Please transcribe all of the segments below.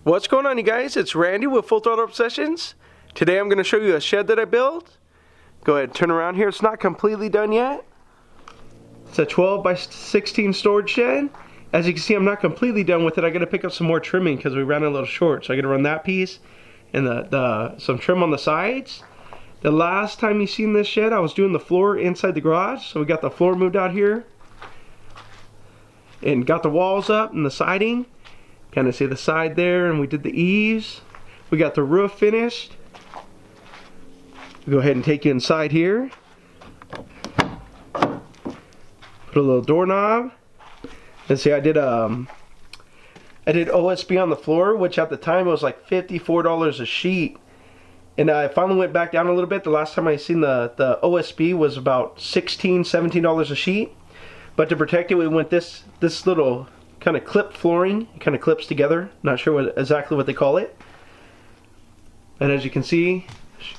What's going on, you guys? It's Randy with Full Throttle Obsessions. Today I'm going to show you a shed that I built. Go ahead, turn around here. It's not completely done yet. It's a 12 by 16 storage shed. As you can see, I'm not completely done with it. I got to pick up some more trimming because we ran a little short. So I got to run that piece and some trim on the sides. The last time you seen this shed, I was doing the floor inside the garage. So we got the floor moved out here and got the walls up and the siding. Kind of see the side there, and we did the eaves. We got the roof finished. Go ahead and take you inside here. Put a little doorknob. And see, I did OSB on the floor, which at the time it was like $54 a sheet. And I finally went back down a little bit. The last time I seen the OSB was about $16, $17 a sheet. But to protect it, we went this little kind of clip flooring. It kind of clips together. Not sure exactly what they call it. And as you can see,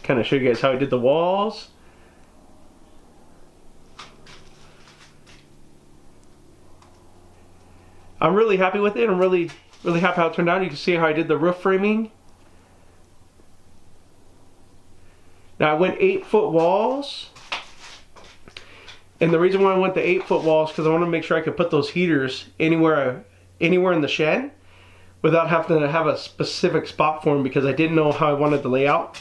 kind of show you guys how I did the walls. I'm really happy with it. I'm really happy how it turned out. You can see how I did the roof framing. Now I went 8-foot walls. And the reason why I went the 8-foot walls because I want to make sure I could put those heaters anywhere in the shed without having to have a specific spot for them, because I didn't know how I wanted the layout.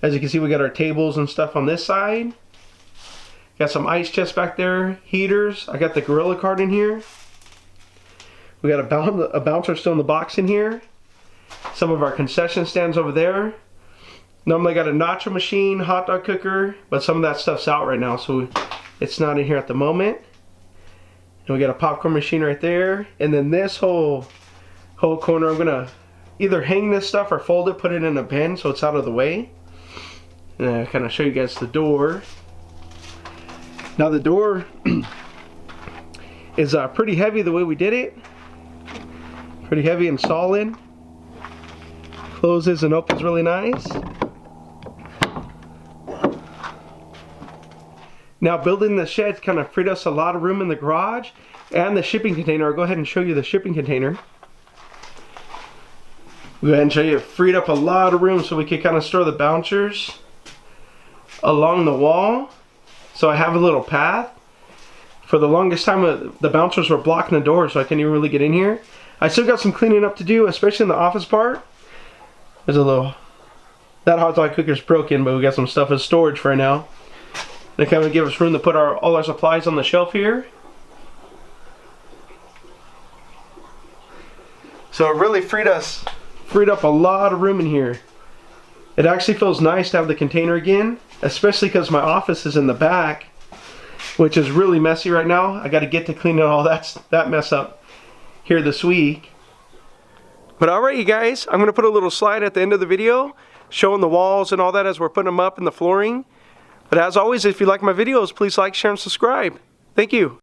As you can see, we got our tables and stuff on this side. Got some ice chests back there, heaters. I got the Gorilla cart in here. We got a bouncer still in the box in here. Some of our concession stands over there. Normally I got a nacho machine, hot dog cooker, but some of that stuff's out right now, so it's not in here at the moment. And we got a popcorn machine right there. And then this whole corner, I'm gonna either hang this stuff or fold it, put it in a bin so it's out of the way. And I'll kind of show you guys the door. Now the door is pretty heavy the way we did it. Pretty heavy and solid. Closes and opens really nice. Now building the shed kind of freed us a lot of room in the garage and the shipping container. I'll go ahead and show you the shipping container. Go ahead and show you it freed up a lot of room so we could kind of store the bouncers along the wall. So I have a little path. For the longest time the bouncers were blocking the door, so I couldn't even really get in here. I still got some cleaning up to do, especially in the office part. There's a little, that hot dog cooker's broken, but we got some stuff as storage for now. They kind of give us room to put all our supplies on the shelf here. So it really freed up a lot of room in here. It actually feels nice to have the container again, especially because my office is in the back, which is really messy right now. I got to get to cleaning all that mess up here this week. But alright, you guys, I'm going to put a little slide at the end of the video showing the walls and all that as we're putting them up in the flooring. But as always, if you like my videos, please like, share, and subscribe. Thank you.